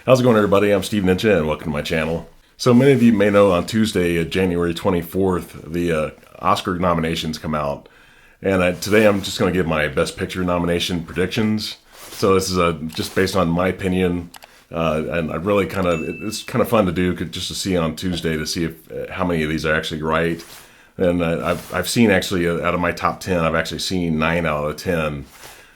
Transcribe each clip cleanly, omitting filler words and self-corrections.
How's it going, everybody? I'm Steve Ninja, and welcome to my channel. So many of you may know on Tuesday, January 24th, the Oscar nominations come out. And today I'm just going to give my Best Picture nomination predictions. So this is just based on my opinion. And I really it's kind of fun to do just to see on Tuesday to see if how many of these are actually right. And I've seen actually out of my top 10, I've actually seen 9 out of 10.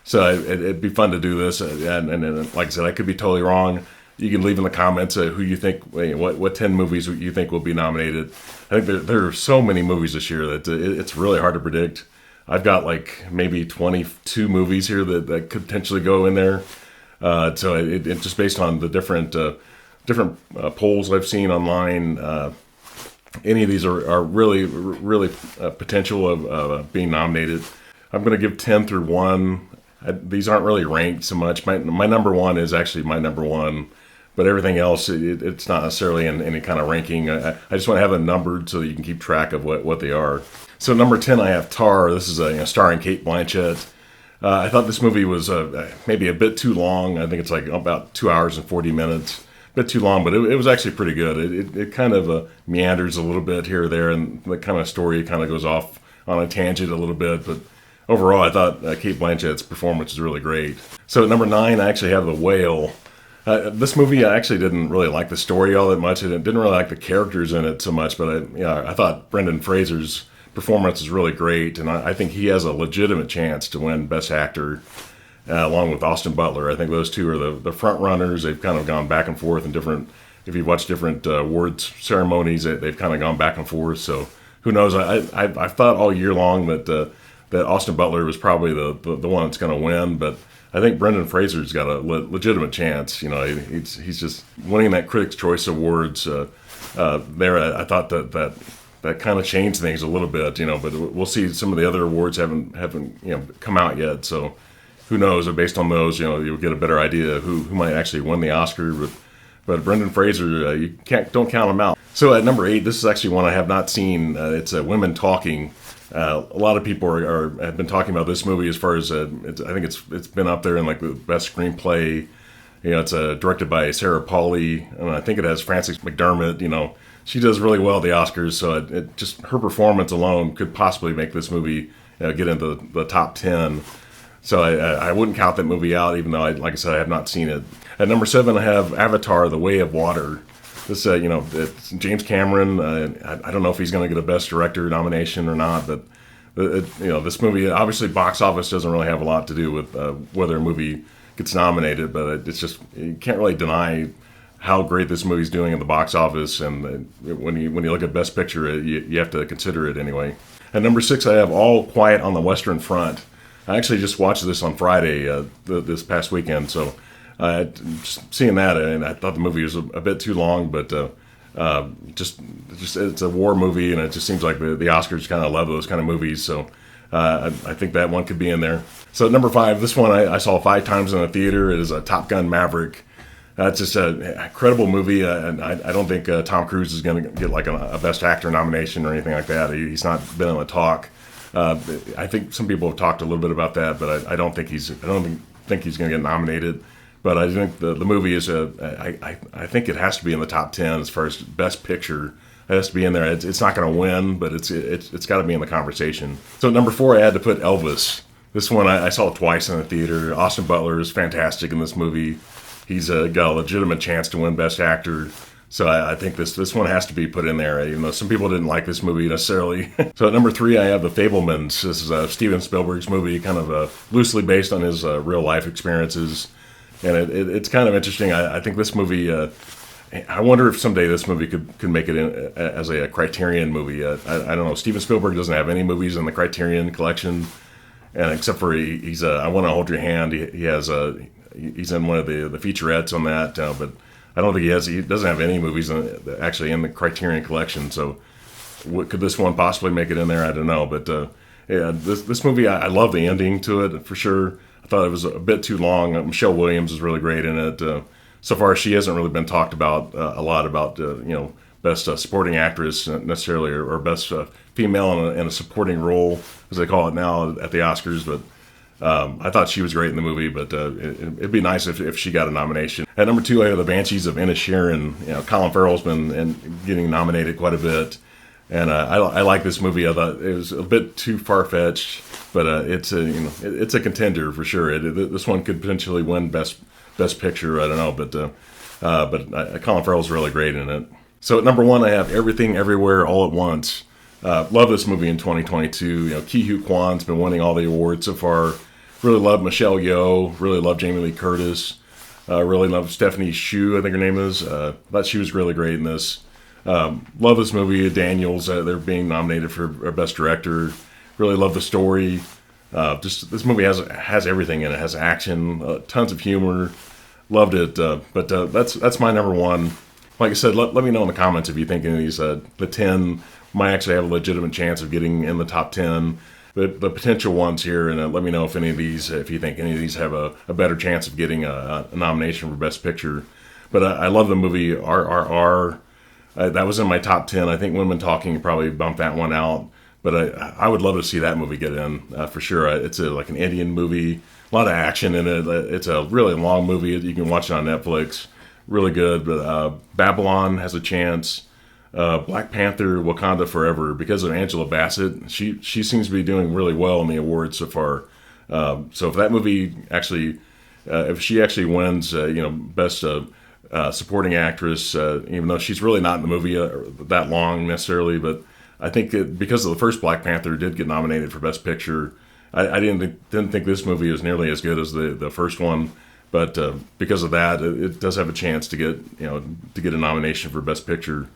So it'd be fun to do this. And like I said, I could be totally wrong. You can leave in the comments who you think, what 10 movies you think will be nominated. I think there are so many movies this year that it's really hard to predict. I've got like maybe 22 movies here that could potentially go in there. So it just based on the different polls I've seen online. Any of these are really potential of being nominated. I'm going to give 10 through 1. These aren't really ranked so much. My number one is actually my number one. But everything else, it's not necessarily in any kind of ranking. I just want to have them numbered so that you can keep track of what they are. So number 10, I have Tar. This is starring Cate Blanchett. I thought this movie was maybe a bit too long. I think it's like about 2 hours and 40 minutes. A bit too long, but it was actually pretty good. It kind of meanders a little bit here or there, and the kind of story kind of goes off on a tangent a little bit. But overall, I thought Cate Blanchett's performance was really great. So at number 9, I actually have The Whale. This movie, I actually didn't really like the story all that much. I didn't really like the characters in it so much, but I thought Brendan Fraser's performance is really great, and I think he has a legitimate chance to win Best Actor, along with Austin Butler. I think those two are the front runners. They've kind of gone back and forth in different, if you've watched different awards ceremonies, they've kind of gone back and forth. So who knows? I thought all year long that Austin Butler was probably the one that's going to win, but I think Brendan Fraser's got a legitimate chance. He's just winning that Critics' Choice Awards. There, I thought that kind of changed things a little bit. But we'll see. Some of the other awards haven't come out yet. So who knows? Based on those, you'll get a better idea of who might actually win the Oscar. But Brendan Fraser, you don't count him out. So at number 8, this is actually one I have not seen. It's Women Talking. A lot of people have been talking about this movie as far as I think it's been up there in like the best screenplay. It's directed by Sarah Polley, and I think it has Frances McDermott. She does really well at the Oscars, so it just her performance alone could possibly make this movie get into the top 10. So I wouldn't count that movie out, even though like I said, I have not seen it. At number 7, I have Avatar: The Way of Water. This, it's James Cameron. I don't know if he's going to get a Best Director nomination or not, but this movie, obviously, box office doesn't really have a lot to do with whether a movie gets nominated, but it's just you can't really deny how great this movie's doing in the box office, and when you look at Best Picture, you have to consider it anyway. At number 6, I have All Quiet on the Western Front. I actually just watched this on Friday this past weekend, so. Just seeing that, and I thought the movie was a bit too long, but just it's a war movie, and it just seems like the Oscars kind of love those kind of movies. So I think that one could be in there. So at number 5, this one I saw 5 times in the theater. It is Top Gun: Maverick. It's just an incredible movie, and I don't think Tom Cruise is going to get like a Best Actor nomination or anything like that. He's not been on the talk. I think some people have talked a little bit about that, but I don't think he's going to get nominated. But I think the movie is I think it has to be in the top 10 as far as Best Picture. It has to be in there. It's not going to win, but it's got to be in the conversation. So at number 4, I had to put Elvis. This one I saw twice in the theater. Austin Butler is fantastic in this movie. He's got a legitimate chance to win Best Actor. So I think this one has to be put in there, even though some people didn't like this movie necessarily. So at number 3, I have The Fabelmans. This is Steven Spielberg's movie, kind of loosely based on his real life experiences. And it's kind of interesting. I think this movie, I wonder if someday this movie could make it in as a Criterion movie. I don't know. Steven Spielberg doesn't have any movies in the Criterion collection, and except for he's I Want to Hold Your Hand. He's in one of the featurettes on that, but I don't think he doesn't have any movies actually in the Criterion collection. So could this one possibly make it in there? I don't know. But this movie, I love the ending to it for sure. I thought it was a bit too long. Michelle Williams is really great in it. So far, she hasn't really been talked about a lot about Best Supporting Actress necessarily, or Best Female in a Supporting Role, as they call it now at the Oscars. But I thought she was great in the movie, but it'd be nice if she got a nomination. At number 2, I have The Banshees of Inisherin. Colin Farrell's been getting nominated quite a bit, and I like this movie. I thought it was a bit too far fetched, but it's a contender for sure. This one could potentially win best picture. I don't know, but Colin Farrell's really great in it. So at number 1, I have Everything Everywhere All at Once. Love this movie in 2022. Ke Huy Quan's been winning all the awards so far. Really love Michelle Yeoh. Really love Jamie Lee Curtis. Really love Stephanie Hsu, I think her name is. Thought she was really great in this. Love this movie. Daniels, they're being nominated for Best Director. Really love the story. Just this movie has everything in it. It has action, tons of humor. Loved it. But that's my number 1. Like I said, let me know in the comments if you think any of these, the 10 might actually have a legitimate chance of getting in the top 10. But the potential ones here, and let me know if you think any of these have a better chance of getting a nomination for Best Picture. But I love the movie RRR. That was in my top 10. I think Women Talking probably bumped that one out. But I would love to see that movie get in for sure. It's like an Indian movie, a lot of action in it. It's a really long movie. You can watch it on Netflix. Really good. But Babylon has a chance. Black Panther, Wakanda Forever, because of Angela Bassett, she seems to be doing really well in the awards so far. So if that movie actually, if she actually wins, best supporting actress, even though she's really not in the movie that long necessarily, but I think because of the first Black Panther did get nominated for Best Picture, I didn't think this movie was nearly as good as the first one. But because of that, it does have a chance to get a nomination for Best Picture.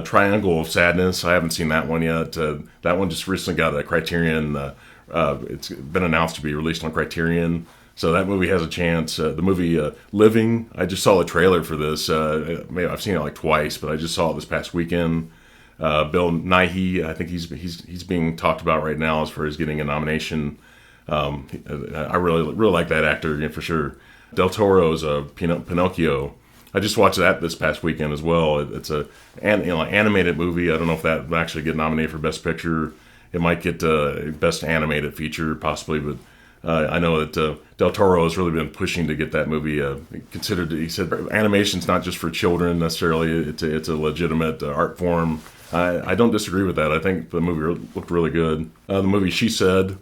Triangle of Sadness. I haven't seen that one yet. That one just recently got a Criterion. It's been announced to be released on Criterion, so that movie has a chance. The movie Living. I just saw the trailer for this. Maybe I've seen it like twice, but I just saw it this past weekend. Bill Nighy. I think he's being talked about right now as far as getting a nomination. I really like that actor, for sure. Del Toro's Pinocchio. I just watched that this past weekend as well. It's an animated movie. I don't know if that will actually get nominated for Best Picture. It might get Best Animated Feature possibly, but I know that Del Toro has really been pushing to get that movie considered. He said animation's not just for children necessarily. It's a legitimate art form. I don't disagree with that. I think the movie looked really good. The movie She Said,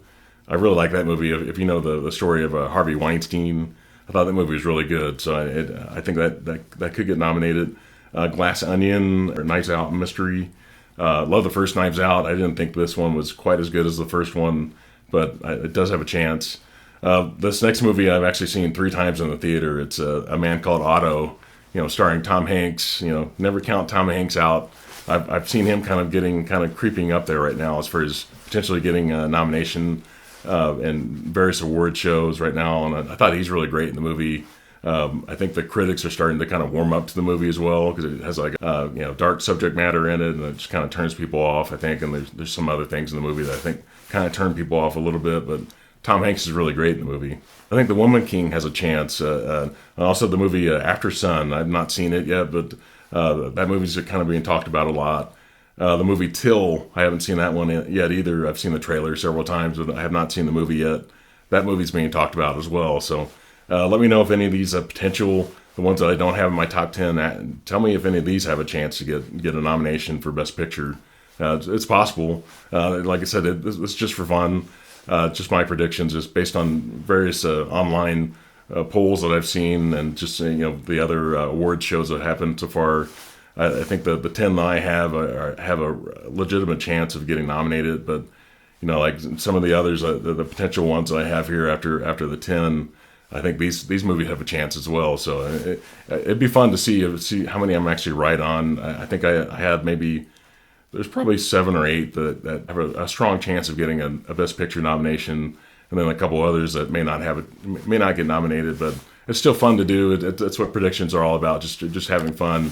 I really like that movie. If you know the story of Harvey Weinstein, I thought that movie was really good, so I think that could get nominated. Glass Onion or Knives Out Mystery. Love the first Knives Out. I didn't think this one was quite as good as the first one, but it does have a chance. This next movie I've actually seen 3 times in the theater. It's A Man Called Otto, starring Tom Hanks. Never count Tom Hanks out. I've seen him kind of creeping up there right now as far as potentially getting a nomination and various award shows right now, and I thought he's really great in the movie. I think the critics are starting to kind of warm up to the movie as well because it has like dark subject matter in it, and it just kind of turns people off, I think. And there's some other things in the movie that I think kind of turn people off a little bit, but Tom Hanks is really great in the movie. I think The Woman King has a chance. Also, the movie After Sun. I've not seen it yet, but that movie's kind of being talked about a lot. The movie Till, I haven't seen that one yet either. I've seen the trailer several times, but I have not seen the movie yet. That movie's being talked about as well. So let me know if any of these potential, the ones that I don't have in my top 10, tell me if any of these have a chance to get a nomination for Best Picture. It's possible. Like I said, it's just for fun. Just my predictions, just based on various online polls that I've seen, and just the other award shows that happened so far. I think the 10 that I have a legitimate chance of getting nominated, but like some of the others, the potential ones that I have here after the 10, I think these movies have a chance as well. So it'd be fun to see how many I'm actually right on. I think I had maybe there's probably 7 or 8 that have a strong chance of getting a Best Picture nomination, and then a couple others that may not get nominated, but it's still fun to do. That's what predictions are all about, just having fun.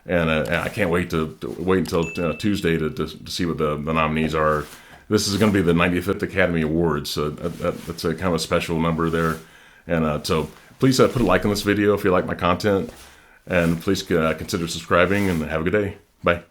And I can't wait to wait until Tuesday to see what the nominees are. This is going to be the 95th Academy Awards, so that's a kind of a special number there. And so please put a like on this video if you like my content, and please consider subscribing, and have a good day. Bye.